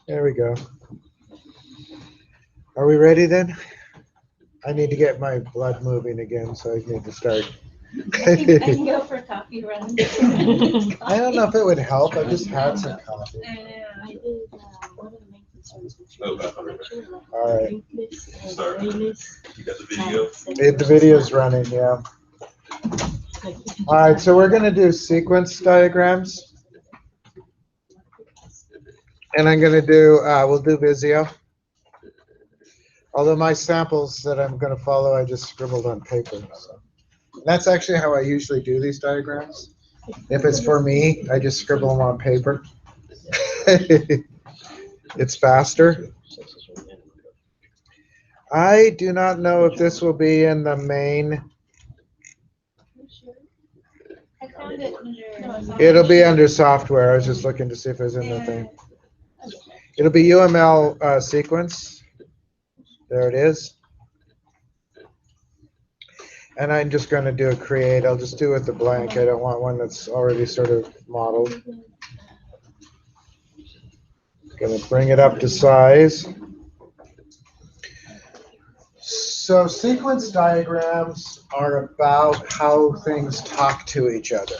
There we go. Are we ready then? I need to get my blood moving again, so I need to start. I can go for a coffee run. I don't know if it would help. I just had some coffee. I did one of the main concerns with Oh, about 100. All right. Sorry. You got the video? The video's running, yeah. All right, so we're going to do sequence diagrams. And I'm going to do, we'll do Visio. Although my samples that I'm going to follow, I just scribbled on paper. So. That's actually how I usually do these diagrams. If it's for me, I just scribble them on paper. It's faster. I do not know if this will be in the main. I found it under. It'll be under software. I was just looking to see if it was in the thing. It'll be UML sequence. There it is. And I'm just going to do a create. I'll just do it the blank. I don't want one that's already sort of modeled. Going to bring it up to size. So sequence diagrams are about how things talk to each other.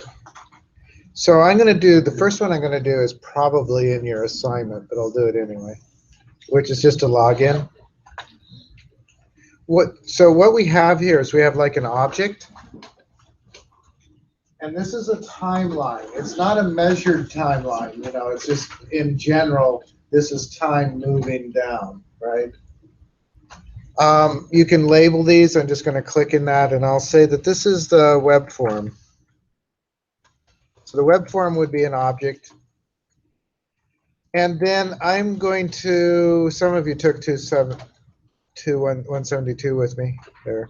So I'm going to do, the first one I'm going to do is probably in your assignment, but I'll do it anyway, which is just a login. So what we have here is we have like an object. And this is a timeline. It's not a measured timeline, you know, it's just in general, this is time moving down, right? You can label these. I'm just going to click in that, and I'll say that this is the web form. So the web form would be an object. And then I'm going to, some of you took 172 with me there.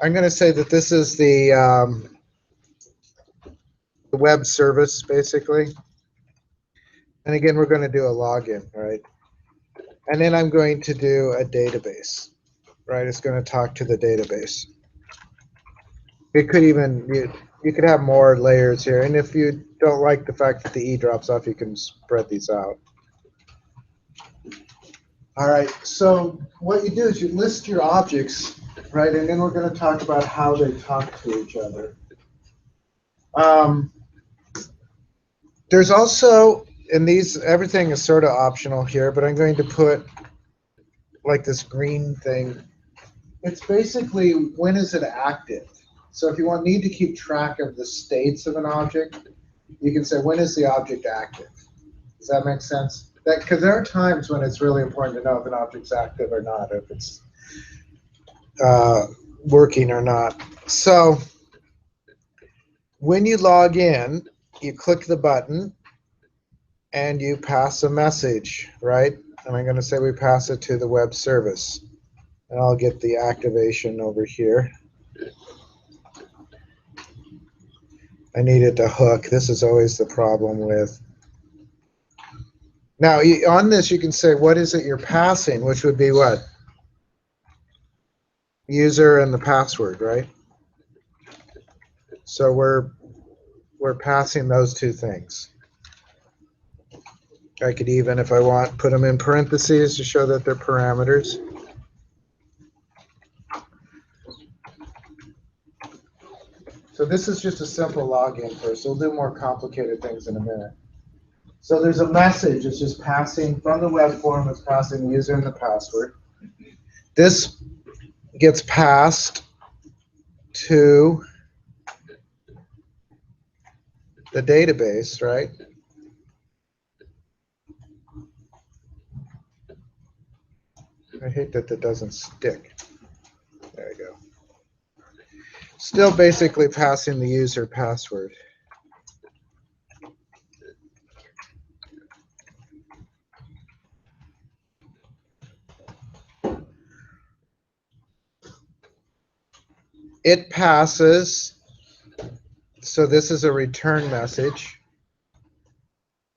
I'm going to say that this is the web service, basically. And again, we're going to do a login, right? And then I'm going to do a database, right? It's going to talk to the database. It could even, you could have more layers here. And if you don't like the fact that the E drops off, you can spread these out. All right, so what you do is you list your objects, right? And then we're going to talk about how they talk to each other. There's also, in these, everything is sort of optional here, but I'm going to put like this green thing. It's basically when is it active. So if you need to keep track of the states of an object, you can say when is the object active. Does that make sense? Because there are times when it's really important to know if an object's active or not, if it's working or not. So when you log in, you click the button and you pass a message, right? And I'm going to say we pass it to the web service. And I'll get the activation over here. I needed to hook. This is always the problem with. Now, on this, you can say, what is it you're passing, which would be what? User and the password, right? So we're passing those two things. I could even, if I want, put them in parentheses to show that they're parameters. So this is just a simple login first. We'll do more complicated things in a minute. So there's a message. It's just passing from the web form. It's passing the user and the password. This gets passed to the database, right? I hate that that doesn't stick. There you go. Still basically passing the user password. It passes, so this is a return message.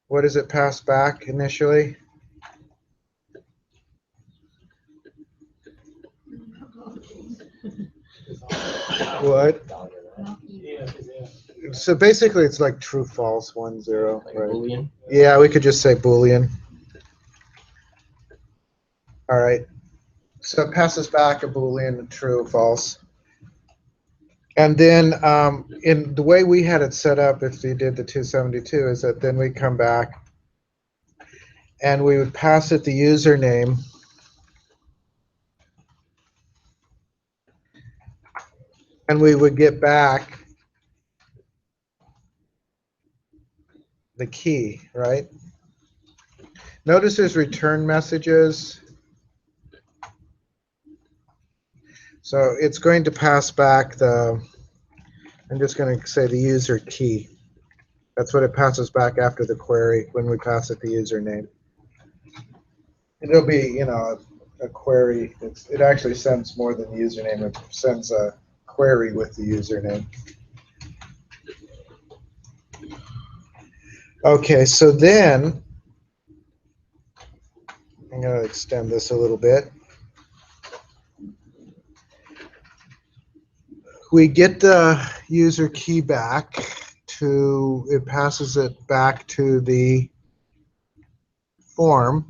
What does it pass back initially? What? So basically it's like true, false, 1, 0. Like right? Boolean? Yeah, we could just say Boolean. All right. So it passes back a Boolean true or false. And then in the way we had it set up, if you did the 272, is that then we come back and we would pass it the username. And we would get back the key, right? Notice there's return messages. So it's going to pass back the, I'm just going to say the user key. That's what it passes back after the query when we pass it the username. It'll be, you know, a query. It actually sends more than the username. It sends a query with the username. Okay, so then I'm going to extend this a little bit. We get the user key back to, it passes it back to the form.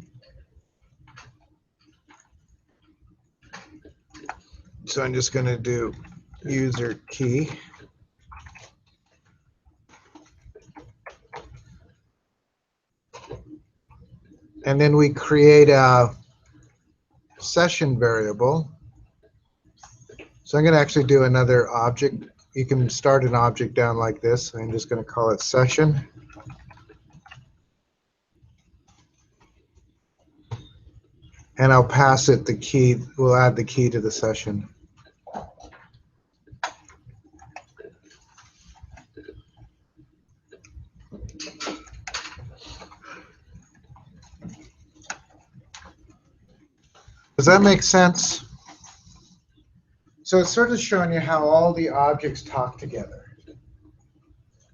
So I'm just going to do user key. And then we create a session variable. So I'm going to actually do another object. You can start an object down like this. I'm just going to call it session. And I'll pass it the key. We'll add the key to the session. Does that make sense? So it's sort of showing you how all the objects talk together.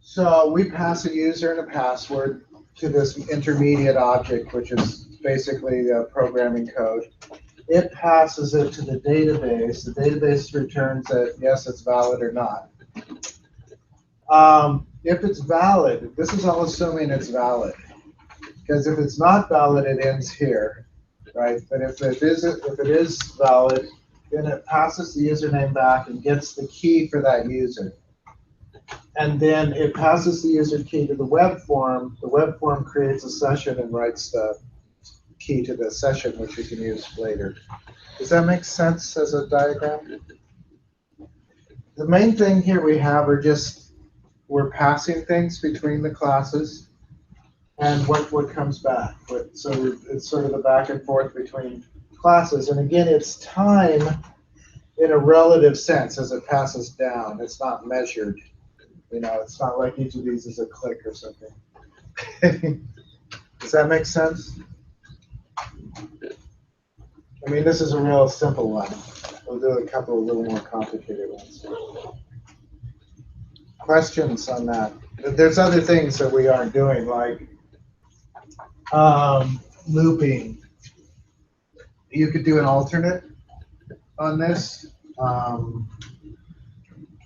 So we pass a user and a password to this intermediate object, which is basically programming code. It passes it to the database. The database returns that, yes, it's valid or not. If it's valid, this is all assuming it's valid. Because if it's not valid, it ends here, right? But if it is valid, then it passes the username back and gets the key for that user. And then it passes the user key to the web form. The web form creates a session and writes the key to the session, which we can use later. Does that make sense as a diagram? The main thing here we have are just, we're passing things between the classes and what comes back. So it's sort of the back and forth between classes. And again, it's time in a relative sense as it passes down. It's not measured. You know, it's not like each of these is a click or something. Does that make sense? I mean, this is a real simple one. We'll do a couple of little more complicated ones. Questions on that? There's other things that we aren't doing, like looping. You could do an alternate on this.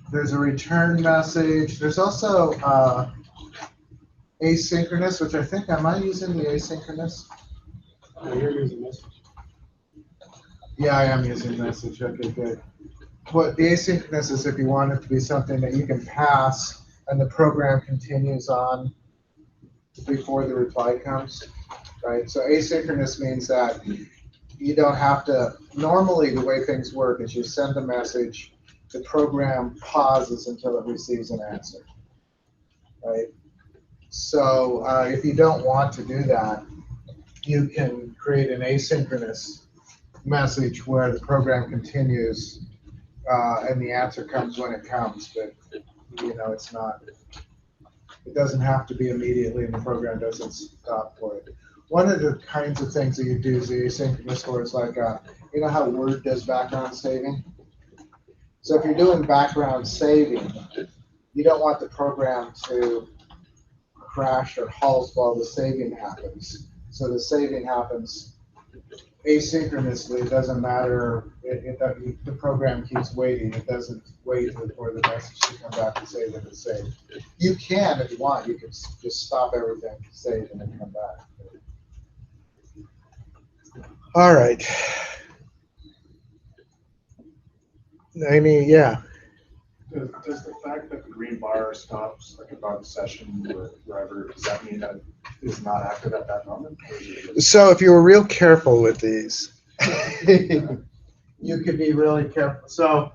There's a return message. There's also asynchronous, which I think, am I using the asynchronous? Oh, you're using message. Yeah, I am using message. Okay, good. What the asynchronous is if you want it to be something that you can pass and the program continues on before the reply comes, right? So asynchronous means that you don't have to, normally the way things work is you send a message, the program pauses until it receives an answer, right? So if you don't want to do that, you can create an asynchronous message where the program continues and the answer comes when it comes, but you know, it's not, it doesn't have to be immediately and the program doesn't stop for it. One of the kinds of things that you do is the asynchronous where it's like, you know how Word does background saving? So if you're doing background saving, you don't want the program to crash or halt while the saving happens. So the saving happens asynchronously. It doesn't matter. The program keeps waiting. It doesn't wait for the message to come back to say that it's saved. You can, if you want, you can just stop everything, save, and then come back. All right. Yeah. Does the fact that the green bar stops like above session or wherever, does that mean that it is not active at that moment? Or is it just- So if you were real careful with these, you could be really careful. So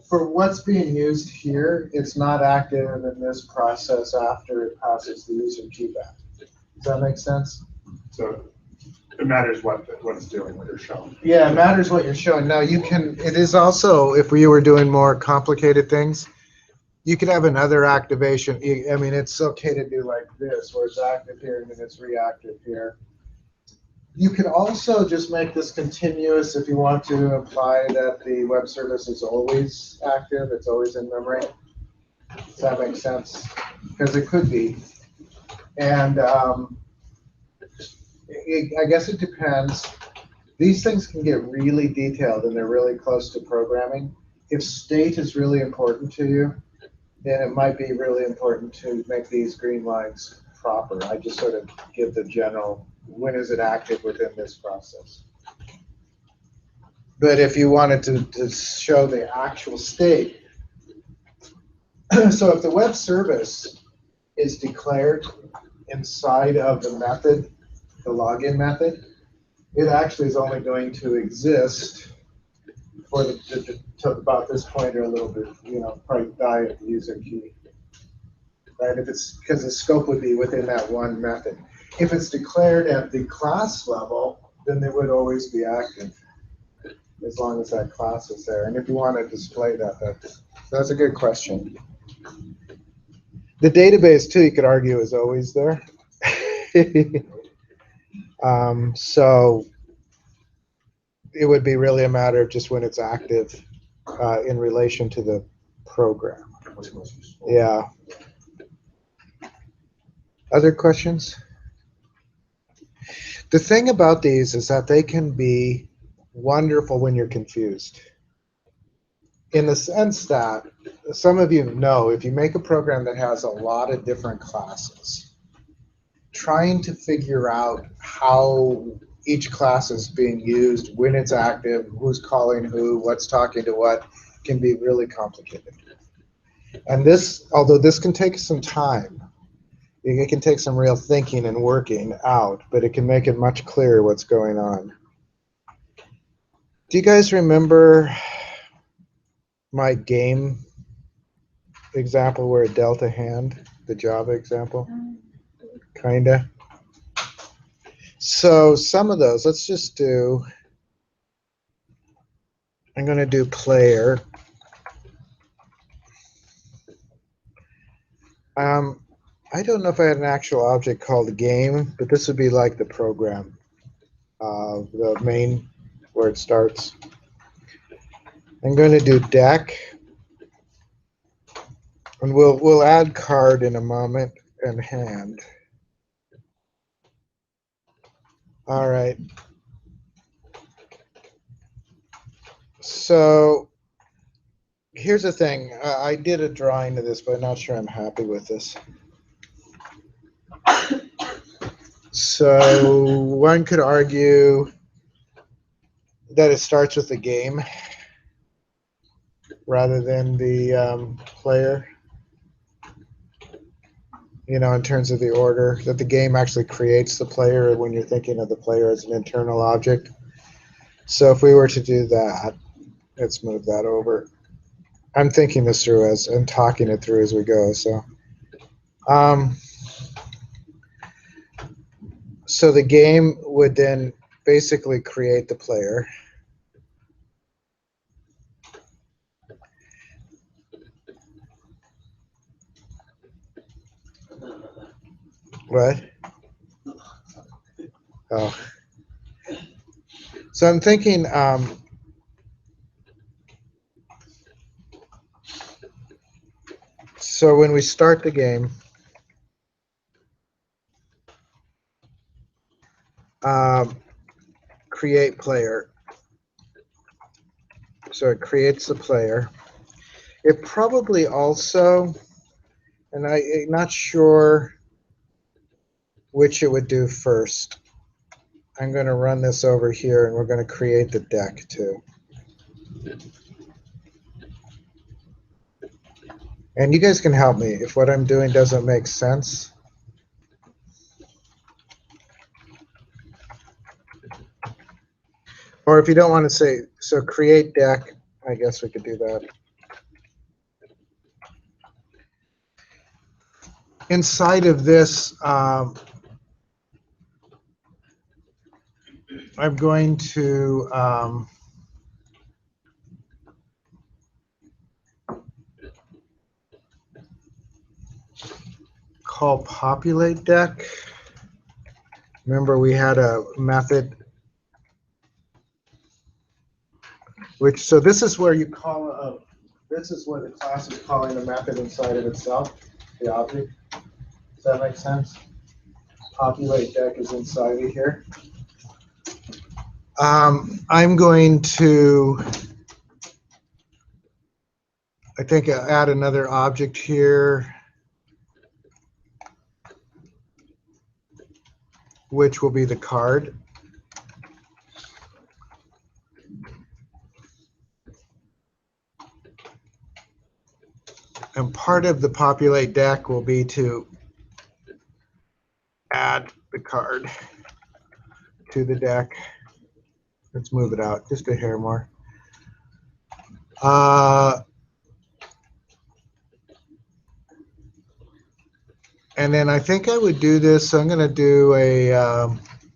for what's being used here, it's not active in this process after it passes the user key back. Does that make sense? So it matters what it's doing, what you're showing. Yeah, it matters what you're showing. Now you can, it is also, if we were doing more complicated things, you could have another activation. I mean, it's okay to do like this, where it's active here and then it's reactive here. You can also just make this continuous if you want to imply that the web service is always active, it's always in memory. Does that make sense? Because it could be. And I guess it depends. These things can get really detailed and they're really close to programming. If state is really important to you, then it might be really important to make these green lines proper. I just sort of give the general, when is it active within this process? But if you wanted to show the actual state, so if the web service is declared inside of the method, the login method, it actually is only going to exist for to about this point or a little bit, probably die at the user key. Right? If it's because the scope would be within that one method. If it's declared at the class level, then they would always be active as long as that class is there. And if you want to display that, that's a good question. The database too, you could argue, is always there. So it would be really a matter of just when it's active in relation to the program. Yeah. Other questions? The thing about these is that they can be wonderful when you're confused. In the sense that some of you know, if you make a program that has a lot of different classes, trying to figure out how each class is being used, when it's active, who's calling who, what's talking to what, can be really complicated. And this, although this can take some time, it can take some real thinking and working out, but it can make it much clearer what's going on. Do you guys remember my game example where it dealt a hand, the Java example? Kinda. So some of those, let's just do, I'm going to do player. I don't know if I had an actual object called game, but this would be like the program, the main where it starts. I'm going to do deck, and we'll add card in a moment and hand. All right. So here's the thing. I did a drawing of this, but I'm not sure I'm happy with this. So one could argue that it starts with the game rather than the player, in terms of the order, that the game actually creates the player when you're thinking of the player as an internal object. So if we were to do that, let's move that over. I'm thinking this through and talking it through as we go. So the game would then basically create the player. What? Oh. So I'm thinking, so when we start the game, create player. So it creates the player. It probably also, and I'm not sure which it would do first. I'm going to run this over here, and we're going to create the deck too. And you guys can help me if what I'm doing doesn't make sense. Or if you don't want to say, so create deck, I guess we could do that. Inside of this, I'm going to call populate deck. Remember, we had a method which, so this is where you call a, this is where the class is calling a method inside of itself, the object. Does that make sense? Populate deck is inside of here. I'm going to, I think, add another object here, which will be the card. And part of the populate deck will be to add the card to the deck. Let's move it out just a hair more. And then I think I would do this. I'm going to do a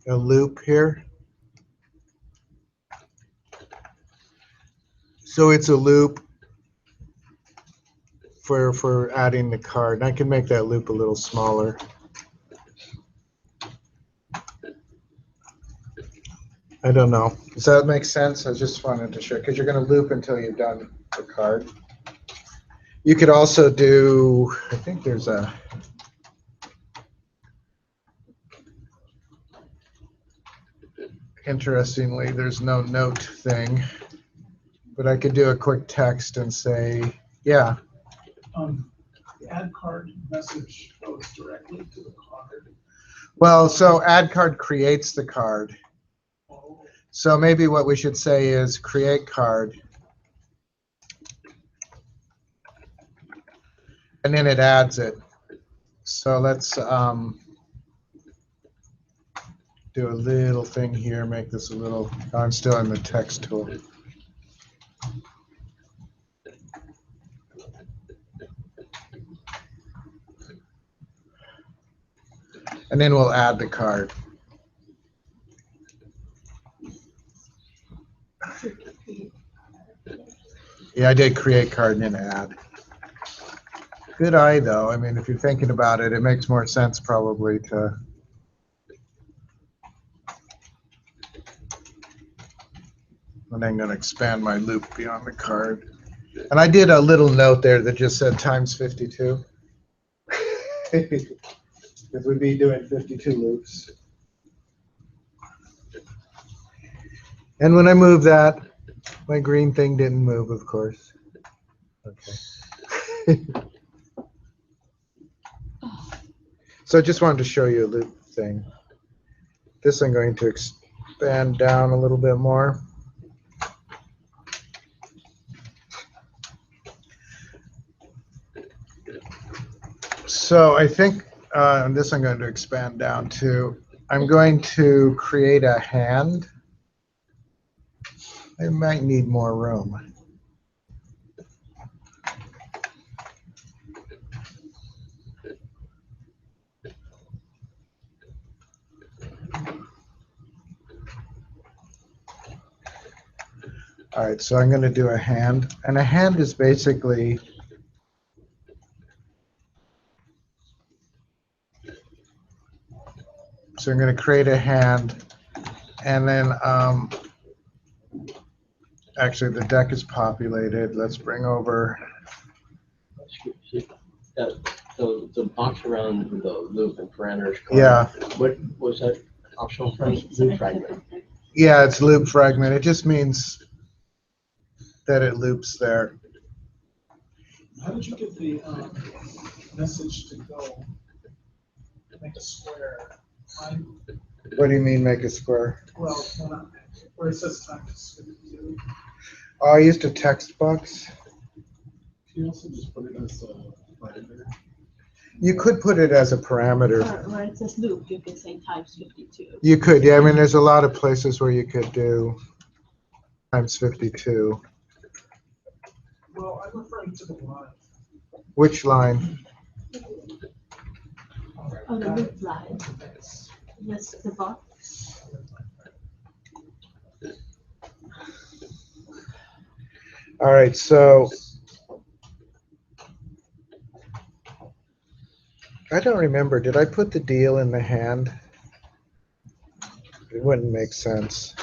loop here. So it's a loop for adding the card. And I can make that loop a little smaller. I don't know. Does that make sense? I just wanted to show, because you're going to loop until you've done the card. You could also do, I think there's a, interestingly, there's no note thing, but I could do a quick text and say, yeah. The add card message goes directly to the card. Well, so add card creates the card. Oh, So maybe what we should say is create card. And then it adds it. So let's do a little thing here, make this a little, I'm still in the text tool. And then we'll add the card. Yeah, I did create card and then add. Good eye, though. I mean, if you're thinking about it, it makes more sense probably to. And I'm going to expand my loop beyond the card. And I did a little note there that just said times 52. Because we'd be doing 52 loops. And when I move that, my green thing didn't move, of course. Okay. So I just wanted to show you a loop thing. This I'm going to expand down a little bit more. So I think this I'm going to expand down to. I'm going to create a hand. I might need more room. All right, so I'm going to do a hand. And a hand is basically so I'm going to create a hand, and then actually the deck is populated. Let's bring over. The box around the loop and parameters. Yeah. What was that optional phrase? Loop fragment. Yeah, it's loop fragment. It just means that it loops there. how did you get the message to go make a square? What do you mean make a square? Well, not where it says times 52. Oh, I used a text box. Can you also just put it as a parameter? You could put it as a parameter. Or where it says loop, you can say times 52. You could, yeah. I mean, there's a lot of places where you could do times 52. Well, I'm referring to the line. Which line? Oh, the loop line. Yes, the box. All right, so I don't remember. Did I put the deal in the hand? It wouldn't make sense.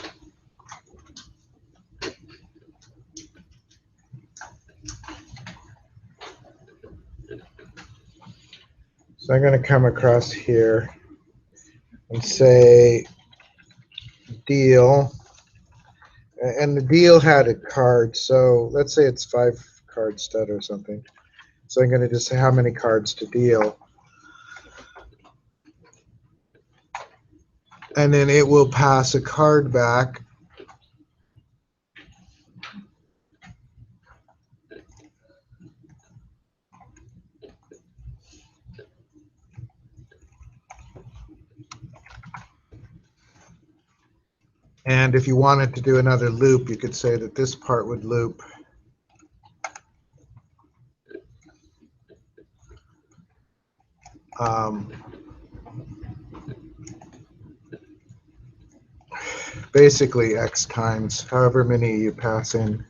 So I'm going to come across here and say deal. And the deal had a card, so let's say it's 5 card stud or something. So I'm going to just say how many cards to deal. And then it will pass a card back. And if you wanted to do another loop, you could say that this part would loop. Basically X times however many you pass in.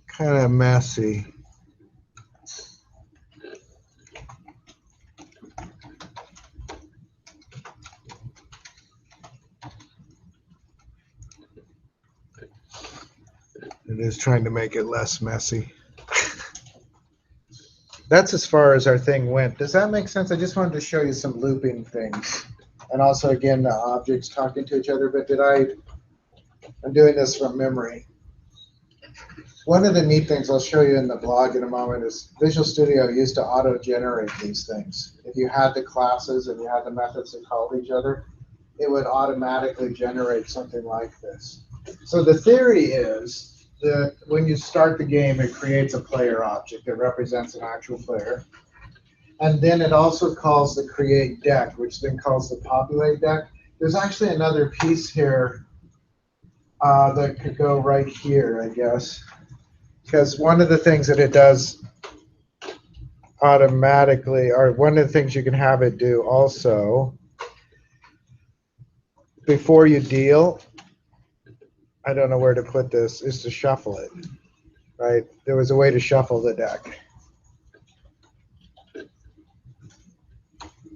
Kind of messy. It is trying to make it less messy. That's as far as our thing went. Does that make sense? I just wanted to show you some looping things. And also, again, the objects talking to each other. But I'm doing this from memory. One of the neat things I'll show you in the blog in a moment is Visual Studio used to auto-generate these things. If you had the classes and you had the methods that called each other, it would automatically generate something like this. So the theory is that when you start the game, it creates a player object that represents an actual player. And then it also calls the create deck, which then calls the populate deck. There's actually another piece here that could go right here, I guess. Because one of the things that it does automatically, or one of the things you can have it do also, before you deal, I don't know where to put this, is to shuffle it, right? There was a way to shuffle the deck.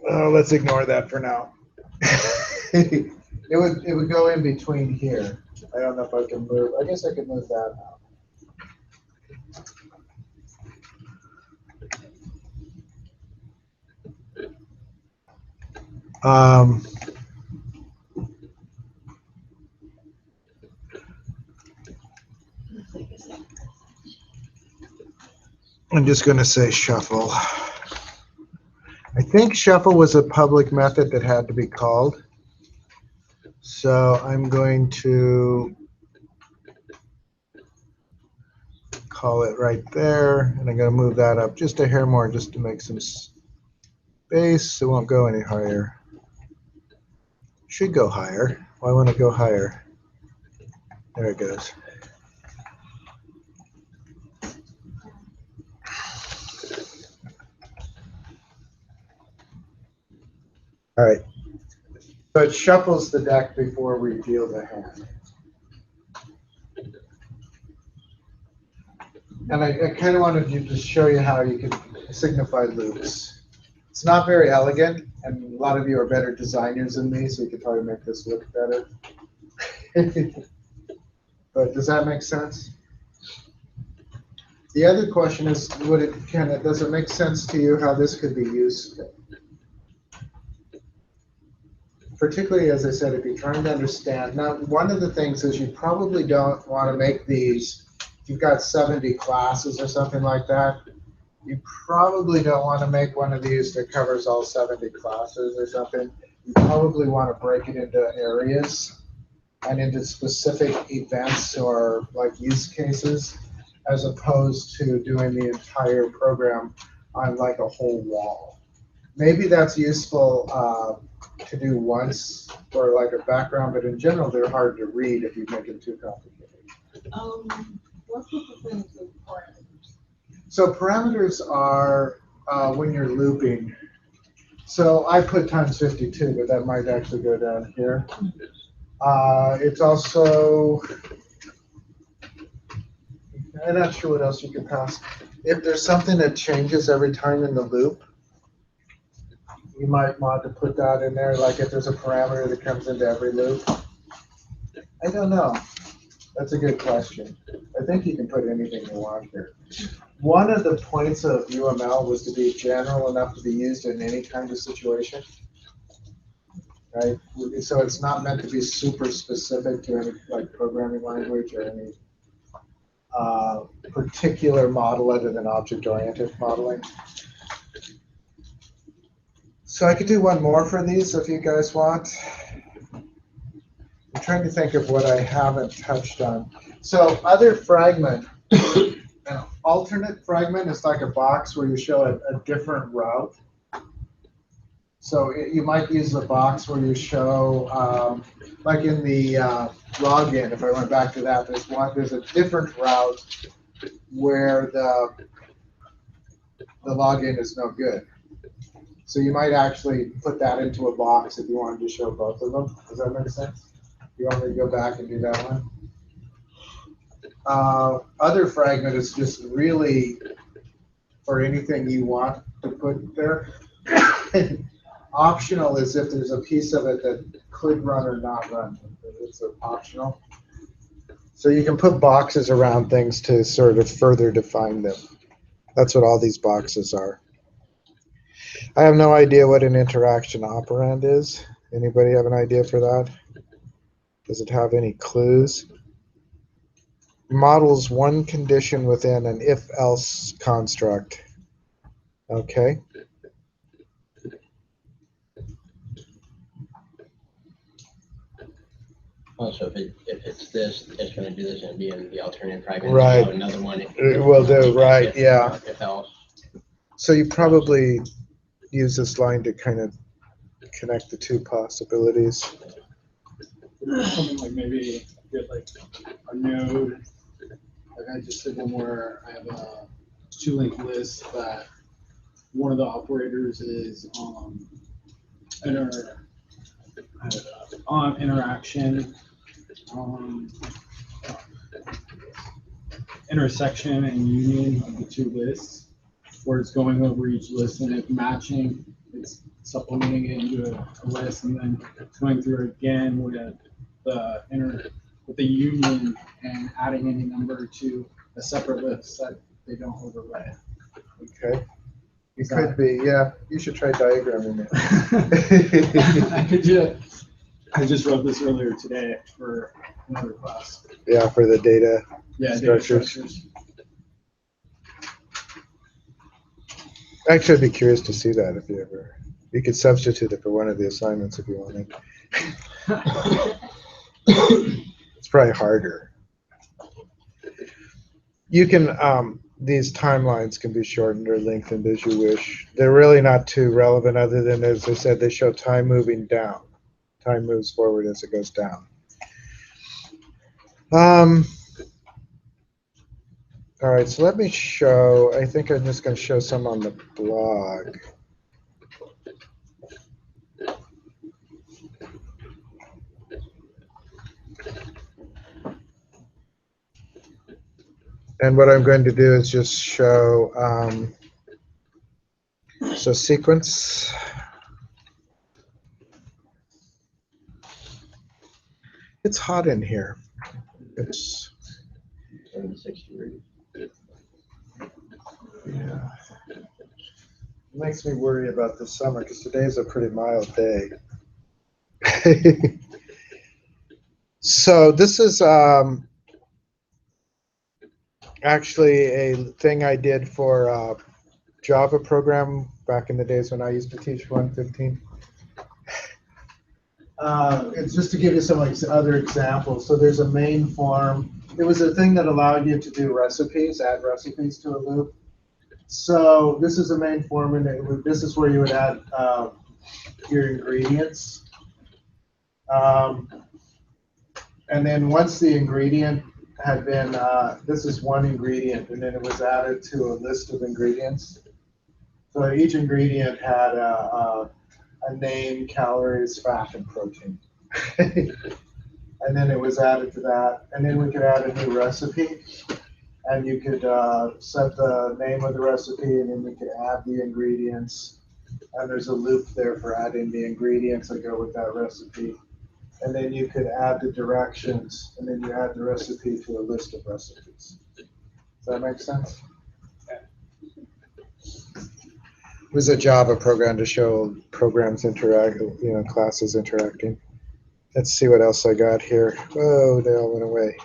Let's ignore that for now. it would go in between here. I don't know if I can move. I guess I can move that now. I'm just going to say shuffle. I think shuffle was a public method that had to be called. So I'm going to call it right there. And I'm going to move that up just a hair more just to make some space. It won't go any higher. Should go higher. Why won't it go higher? There it goes. All right. So it shuffles the deck before we deal the hand. And I kind of wanted to just show you how you can signify loops. It's not very elegant, and a lot of you are better designers than me, so you could probably make this look better. But does that make sense? The other question is, does it make sense to you how this could be used? Particularly, as I said, if you're trying to understand. Now, one of the things is you probably don't want to make these, if you've got 70 classes or something like that, You probably don't want to make one of these that covers all 70 classes or something. You probably want to break it into areas and into specific events or like use cases, as opposed to doing the entire program on like a whole wall. Maybe that's useful to do once for like a background, but in general, they're hard to read if you make it too complicated. What's the difference with parameters? So parameters are when you're looping. So I put times 52, but that might actually go down here. It's also, I'm not sure what else you can pass. If there's something that changes every time in the loop, you might want to put that in there, like if there's a parameter that comes into every loop. I don't know. That's a good question. I think you can put anything you want here. One of the points of UML was to be general enough to be used in any kind of situation, right? So it's not meant to be super specific to any like programming language or any particular model other than object-oriented modeling. So I could do one more for these if you guys want. I'm trying to think of what I haven't touched on. So other fragment, an alternate fragment is like a box where you show a different route. So you might use the box where you show, like in the login, if I went back to that, there's a different route where the login is no good. So you might actually put that into a box if you wanted to show both of them. Does that make sense? You want me to go back and do that one? Other fragment is just really for anything you want to put there. Optional is if there's a piece of it that could run or not run. It's optional. So you can put boxes around things to sort of further define them. That's what all these boxes are. I have no idea what an interaction operand is. Anybody have an idea for that? Does it have any clues? Models one condition within an if-else construct. Okay. Also, if it's this, it's going to do this and be in the alternate fragment. Right. You have another one. It will do, right, yeah. If else. So you probably use this line to kind of connect the two possibilities. Something like maybe get like a node, like I just did one where I have a two-link list that one of the operators is on interaction, intersection and union of the two lists, where it's going over each list and if matching, it's supplementing it into a list and then going through again with the union and adding any number to a separate list that they don't overlay. Okay. It could be, yeah. You should try diagramming it. I just wrote this earlier today for another class. Yeah, for the data structures. structures. Actually, I'd be curious to see that if you could substitute it for one of the assignments if you wanted. It's probably harder. You can, these timelines can be shortened or lengthened as you wish. They're really not too relevant other than, as I said, they show time moving down. Time moves forward as it goes down. All right, so let me show, I think I'm just going to show some on the blog. And what I'm going to do is just show, so sequence. It's hot in here. It's, 76 degrees. yeah. It makes me worry about this summer because today's a pretty mild day. So this is actually a thing I did for Java program back in the days when I used to teach 115? It's just to give you some other examples. So there's a main form. It was a thing that allowed you to do recipes, add recipes to a loop. So this is a main form, and this is where you would add your ingredients. And then once the ingredient had been, this is one ingredient, and then it was added to a list of ingredients. So each ingredient had a name, calories, fat, and protein. And then it was added to that. And then we could add a new recipe. And you could set the name of the recipe, and then you could add the ingredients. And there's a loop there for adding the ingredients that go with that recipe. And then you could add the directions, and then you add the recipe to a list of recipes. Does that make sense? It was a Java program to show programs interact, classes interacting. Let's see what else I got here. Whoa, they all went away.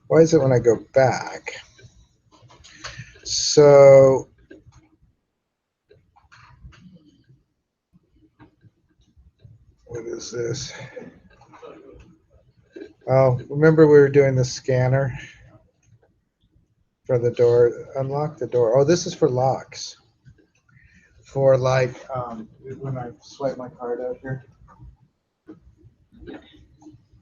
Why is it when I go back? So what is this? Oh, remember we were doing the scanner for the door. Unlock the door. Oh, this is for locks. For like when I swipe my card out here.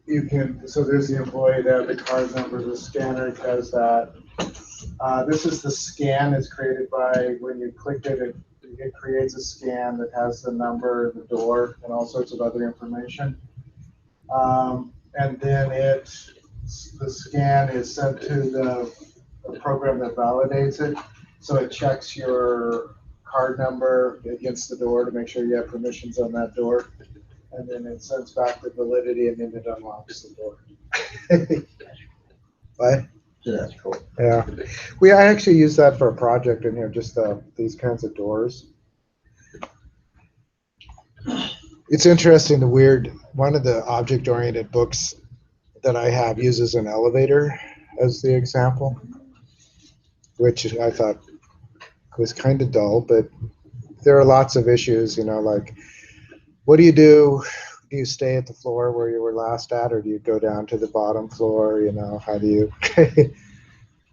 You can, so there's the employee there, the card number, the scanner does that. This is the scan. It's created by, when you click it, it creates a scan that has the number, the door, and all sorts of other information. And then the scan is sent to the program that validates it. So it checks your card number against the door to make sure you have permissions on that door. And then it sends back the validity, and then it unlocks the door. What? So that's cool. Yeah. I actually use that for a project in here, just these kinds of doors. It's interesting, one of the object-oriented books that I have uses an elevator as the example, which I thought was kind of dull, but there are lots of issues, like, what do you do? Do you stay at the floor where you were last at, or do you go down to the bottom floor? How do you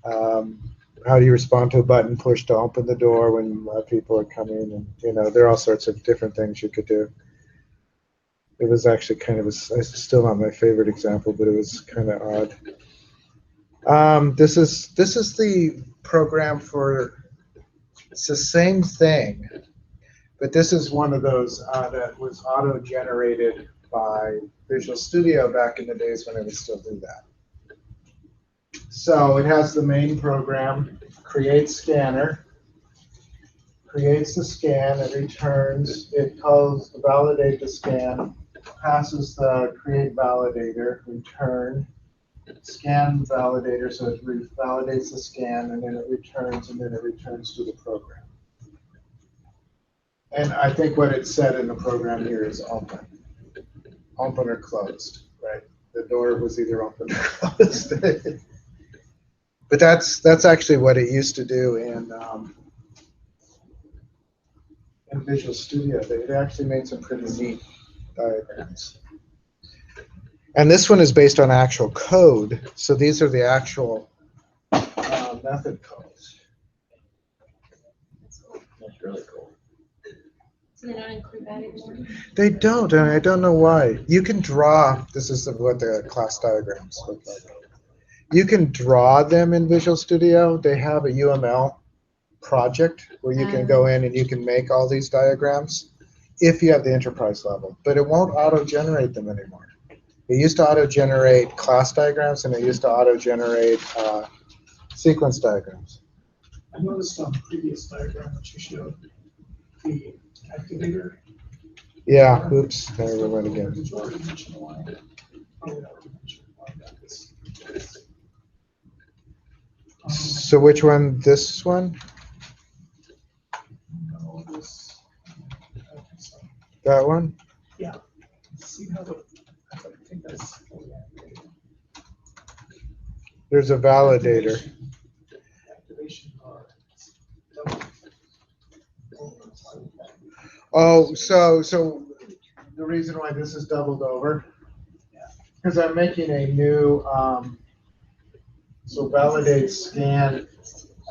how do you respond to a button push to open the door when people are coming? And there are all sorts of different things you could do. It was actually it's still not my favorite example, but it was kind of odd. This is the program for. It's the same thing. But this is one of those that was auto-generated by Visual Studio back in the days when it would still do that. So it has the main program, create scanner, creates the scan, it returns, it calls validate the scan, passes the create validator, return, scan validator, so it validates the scan, and then it returns to the program. And I think what it said in the program here is open or closed, right? The door was either open or closed. But that's actually what it used to do in Visual Studio. They actually made some pretty neat diagrams. And this one is based on actual code. So these are the actual method codes. That's really cool. So they don't include that anymore? They don't, and I don't know why. You can draw, this is what the class diagrams look like. You can draw them in Visual Studio. They have a UML project where you can go in and you can make all these diagrams if you have the enterprise level, but it won't auto-generate them anymore. It used to auto-generate class diagrams, and it used to auto-generate sequence diagrams. I noticed on the previous diagram that you showed, the activator. Yeah, oops, there we went again. Did you already mention why? Probably already mentioned why that is. So which one? This one? No, this, That one? yeah. See how I think that's. There's a validator. Oh, so the reason why this is doubled over, because I'm making a new, so validate scan.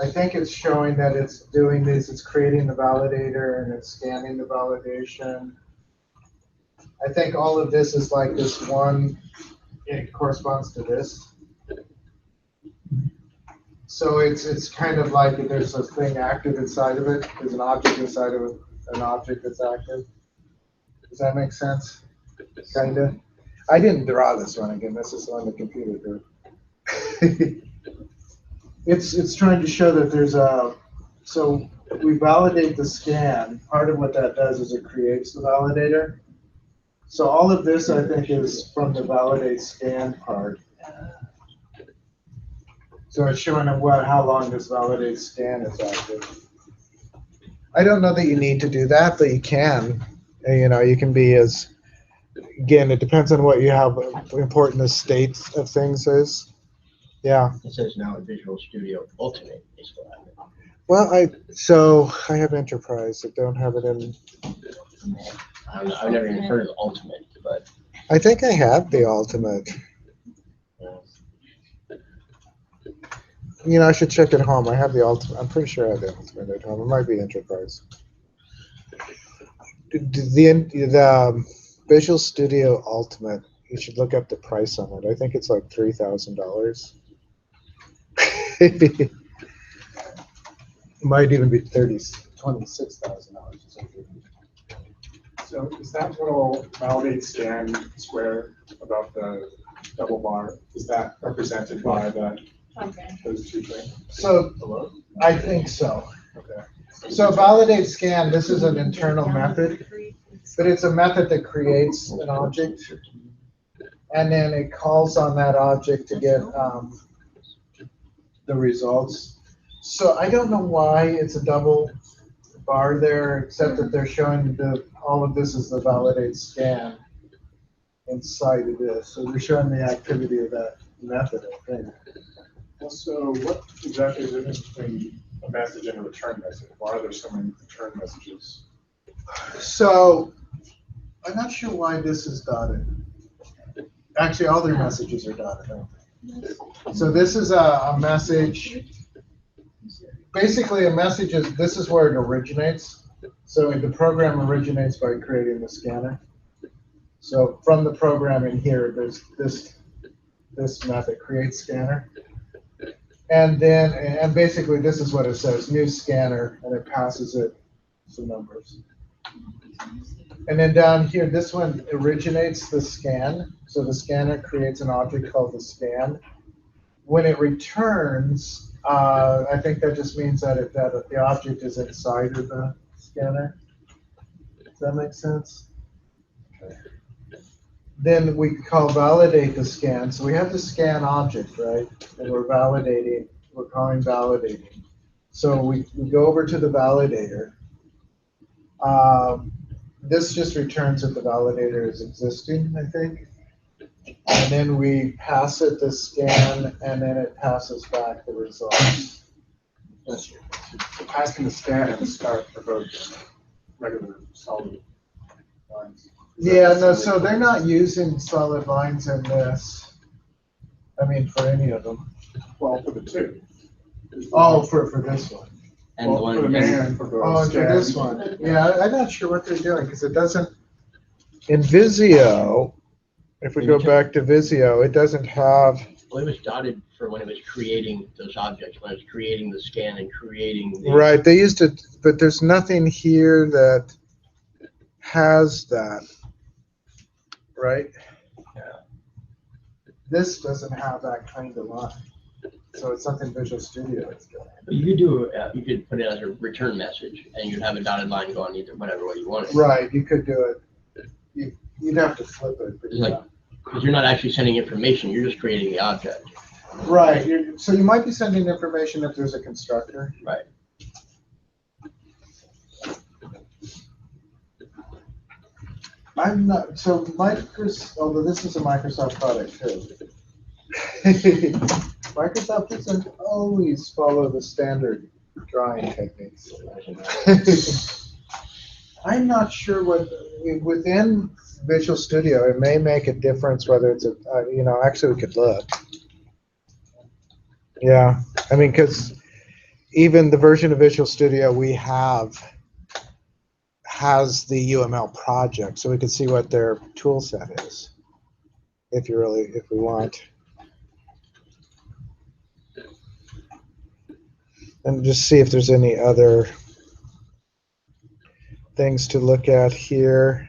I think it's showing that it's doing this, it's creating the validator and it's scanning the validation. I think all of this is like this one, it corresponds to this. So it's kind of like if there's a thing active inside of it, there's an object inside of an object that's active. Does that make sense? Kinda. I didn't draw this one again. This is on the computer drew. It's trying to show that there's a, so we validate the scan. Part of what that does is it creates the validator. So all of this, I think, is from the validate scan part. So it's showing them how long this validate scan is active. I don't know that you need to do that, but you can. You know, you can be as, again, it depends on what you have important the state of things is. Yeah. It says now in Visual Studio Ultimate is what I mean. Well, I have Enterprise. I don't have it in. I've never even heard of Ultimate, but I think I have the Ultimate. You know, I should check at home. I have the Ultimate. I'm pretty sure I have the Ultimate at home. It might be Enterprise. The Visual Studio Ultimate, you should look up the price on it. I think it's like $3,000. Might even be $26,000. So is that little validate scan square above the double bar, is that represented by those two things? So Below? I think so. Okay. So validate scan, this is an internal method, but it's a method that creates an object, and then it calls on that object to get the results. So I don't know why it's a double bar there, except that they're showing all of this is the validate scan inside of this. So they're showing the activity of that method, I think. Also, what exactly is the difference between a message and a return message? Why are there so many return messages? So I'm not sure why this is dotted. Actually, all their messages are dotted, aren't they? So this is a message. Basically, a message is, this is where it originates. So the program originates by creating the scanner. So from the program in here, there's this method, create scanner. And then, and basically this is what it says, new scanner, and it passes it some numbers. And then down here, this one originates the scan. So the scanner creates an object called the scan. When it returns, I think that just means that the object is inside of the scanner. Does that make sense? Okay. Then we call validate the scan. So we have the scan object, right? And we're validating, we're calling validating. So we go over to the validator. This just returns that the validator is existing, I think. And then we pass it the scan, and then it passes back the results. So passing the scan and the start are both regular solid lines. Yeah, no, so they're not using solid lines in this. I mean, for any of them. Well, for the two. Oh, for this one. and the Well, for the one, man and for the Oh, and for scan. this one. Yeah, I'm not sure what they're doing, because it doesn't, in Visio, if we go back to Visio, it doesn't have, well, it was dotted for when it was creating those objects, when it was creating the scan and creating the. right, they used it, but there's nothing here that has that, right? Yeah. This doesn't have that kind of line. So it's something Visual Studio is doing. You could do, you could put it as a return message, and you'd have a dotted line going either whatever way you want it. Right, you could do it. You'd have to flip it. But It's like, because you're not actually sending information, you're just creating the object. right, so you might be sending information if there's a constructor. Right. I'm not, so Microsoft, although this is a Microsoft product too. Microsoft doesn't always follow the standard drawing techniques. I'm not sure what, within Visual Studio, it may make a difference whether it's a, actually we could look. Yeah, I mean, because even the version of Visual Studio we have has the UML project, so we can see what their tool set is, if we want. And just see if there's any other things to look at here.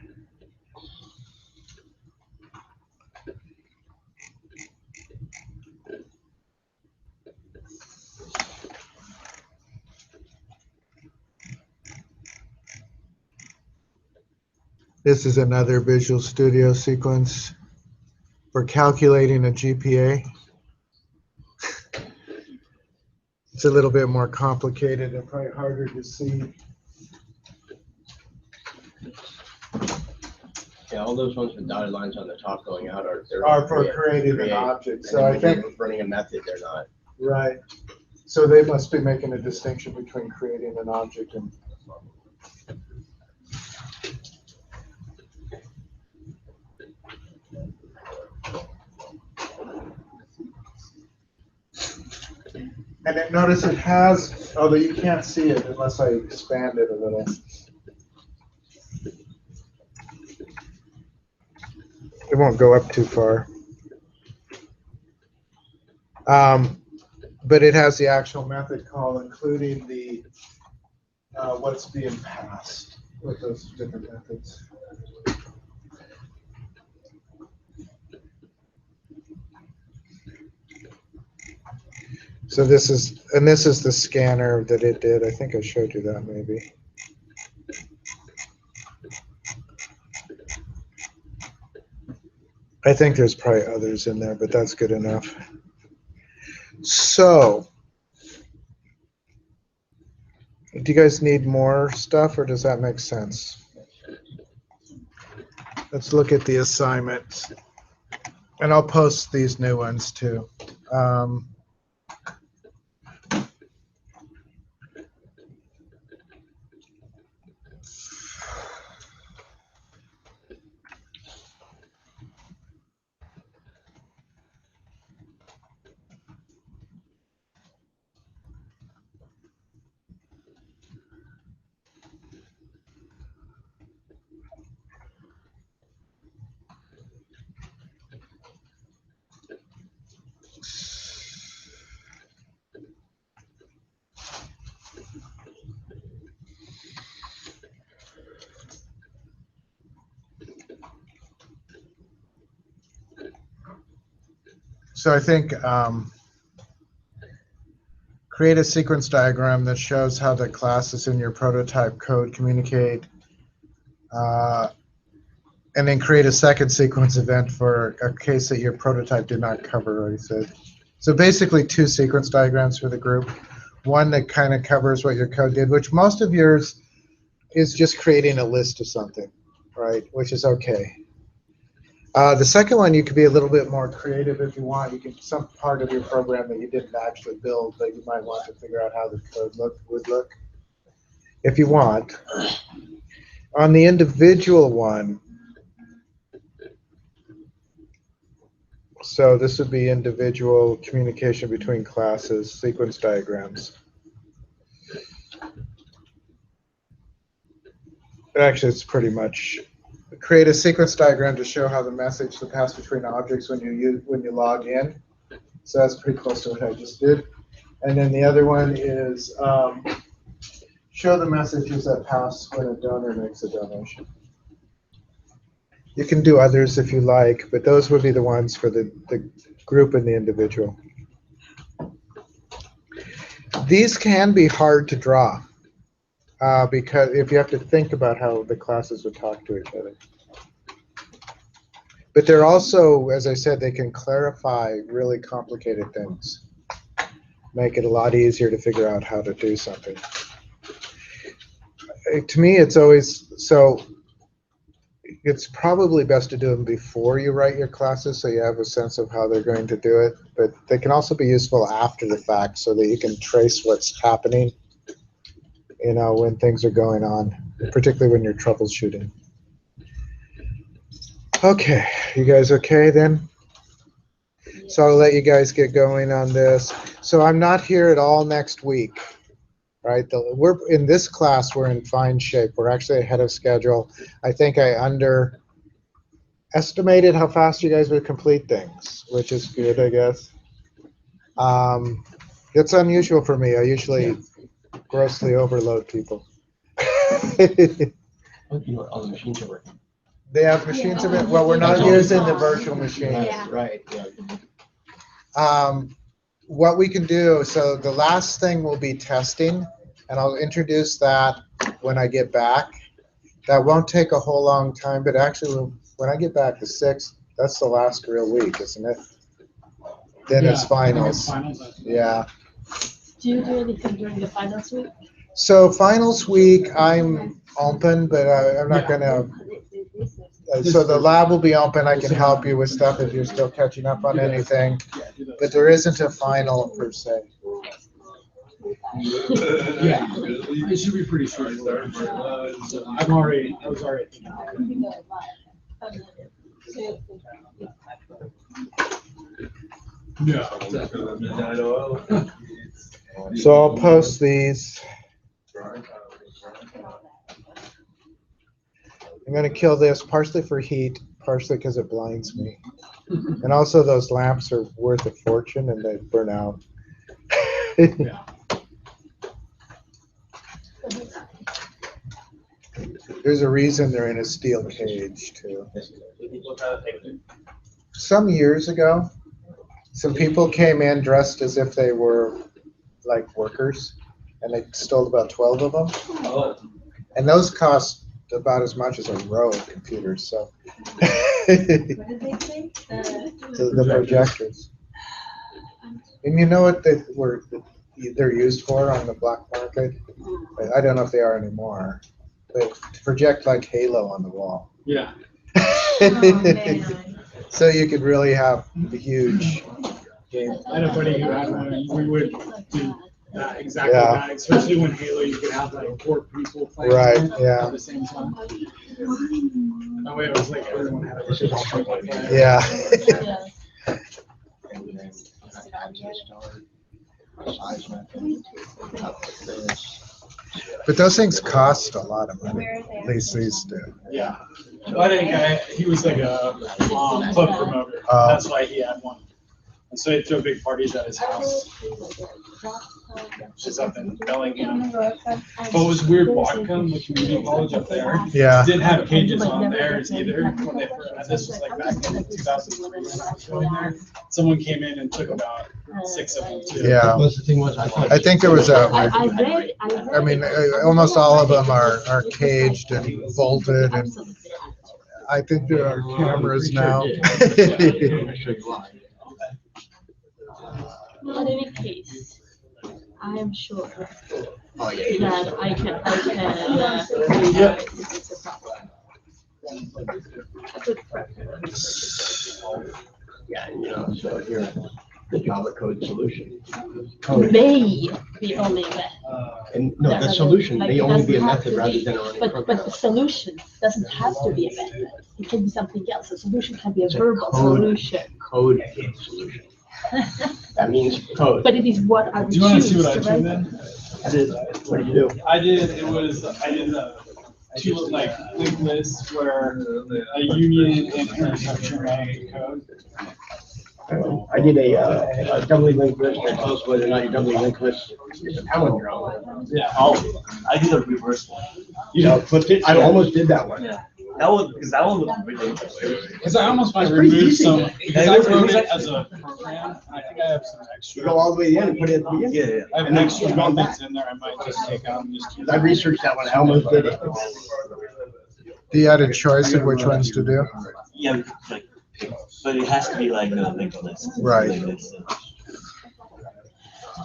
This is another Visual Studio sequence for calculating a GPA. It's a little bit more complicated and probably harder to see. Yeah, all those ones with dotted lines on the top going out they're Are for creating an object. So I think running a method, they're not. right. So they must be making a distinction between creating an object and. And then notice it has, although you can't see it unless I expand it a little. It won't go up too far. But it has the actual method call, including the what's being passed with those different methods. So this is the scanner that it did. I think I showed you that maybe. I think there's probably others in there, but that's good enough. So, do you guys need more stuff, or does that make sense? Let's look at the assignments. And I'll post these new ones too. So I think create a sequence diagram that shows how the classes in your prototype code communicate, and then create a second sequence event for a case that your prototype did not cover, I said. So basically 2 sequence diagrams for the group. One that kind of covers what your code did, which most of yours is just creating a list of something, right? Which is okay. The second one, you could be a little bit more creative if you want. You can some part of your program that you didn't actually build, but you might want to figure out how the code would look, if you want. On the individual one, so this would be individual communication between classes, sequence diagrams. Actually, it's pretty much create a sequence diagram to show how the message to pass between objects when you log in. So that's pretty close to what I just did. And then the other one is show the messages that pass when a donor makes a donation. You can do others if you like, but those would be the ones for the group and the individual. These can be hard to draw because if you have to think about how the classes would talk to each other. But they're also, as I said, they can clarify really complicated things. Make it a lot easier to figure out how to do something. To me, it's always, so it's probably best to do them before you write your classes so you have a sense of how they're going to do it. But they can also be useful after the fact so that you can trace what's happening, when things are going on. particularly when you're troubleshooting. Okay, you guys okay then? So I'll let you guys get going on this. So I'm not here at all next week, right? We're in this class, we're in fine shape. We're actually ahead of schedule. I think I underestimated how fast you guys would complete things, which is good, I guess. It's unusual for me. I usually grossly overload people. You know, all the machines are working. They have machines in it. Well, we're not using the virtual machine. Yeah. Right, yeah. What we can do, so the last thing will be testing, and I'll introduce that when I get back. That won't take a whole long time, but actually when I get back the 6th, that's the last real week, isn't it? Then it's finals. Yeah. Do you do anything during the finals week? So finals week, I'm open, but I'm not gonna. So the lab will be open. I can help you with stuff if you're still catching up on anything, but there isn't a final per se. Yeah, it should be pretty short. I was already thinking. Yeah. So I'll post these. I'm going to kill this partially for heat, partially because it blinds me. And also those lamps are worth a fortune and they burn out. Yeah. There's a reason they're in a steel cage too. Some years ago, some people came in dressed as if they were like workers, and they stole about 12 of them. Oh. And those cost about as much as a row of computers. So What did they say? the projectors. And you know what they're used for on the black market? I don't know if they are anymore. But to project like Halo on the wall. Yeah. Oh, man. So you could really have a huge game. I had a buddy who had one. We would do that, exactly Yeah. that, especially when Halo, you could have like 4 people playing Right, it yeah. at the same time. That way it was like everyone had a different play. Yeah. Yeah. But those things cost a lot of money. At least these do. Yeah. I think he was like a club promoter. Oh. That's why he had one. And so he'd throw big parties at his house, which is up in Bellingham. But it was weird, Whatcom, the community college up there, Yeah. didn't have cages on theirs either. When they first, and this was like back in 2003 when I was going there. Someone came in and took about 6 of them too. Yeah. Well, the thing was, I think there was I read. I mean, almost all of them are caged and bolted, and Absolutely. I think there are cameras now. But in any case, I am sure Oh, yeah. that I can it's a problem. A good preference. Yeah, and, you know, so here, the Java code solution. Code, May be only a method. and no, the solution may only be a method rather than a running But program. the solution doesn't have to be a method. It can be something else. The solution can be a It's a verbal code. solution. Code solution. That means code. But it is what I would Do you want to choose see what I to turned write. in? I did, what did you do? I did 2 like linked lists where a union and intersection ran code. I did a doubly linked list that tells whether or not your doubly linked list is a palindrome. Yeah. Oh, I did a reverse one. You know, flipped it, I almost did that one. Yeah. That one, because that one was really interesting. Because I almost might It's pretty remove easy. some, because I wrote it as a program, and I think I have some You extra. go all the way to the end and put it at the beginning. Yeah, yeah. I have And then extra you've gone back. methods in there, I might just take out and just keep. I researched that one, I almost did it. You had a choice of which ones to do? Yeah, like, but it has to be like a list. Right. Like this,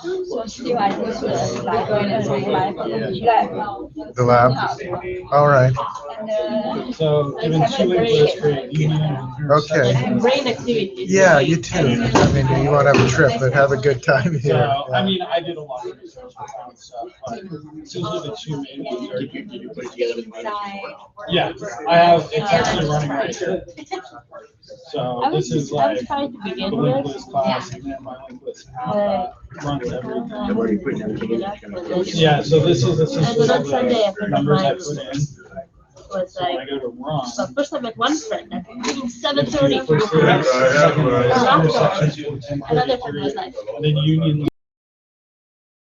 So still I do the library and so lab. The lab? All right. And So given two linked lists, create union. Okay. and brain activity. Yeah, you too. I mean, you won't have a trip, but have a good time here. So, I Yeah. mean, I did a lot of research on stuff, but these are the two main ones. Did you put it together? Yeah, I have, it's actually running right here. So this is I like was trying to the begin linked with. list class, and then my linked list app that runs everything. I've already put everything in. It's gonna go. Yeah, so this is essentially And then on Sunday, I the put numbers I mine. put in. Was So when I like, go to run. so first I met one friend at it's 7:30. the first list, second list, Laptop. intersection, Another friend was like, and then union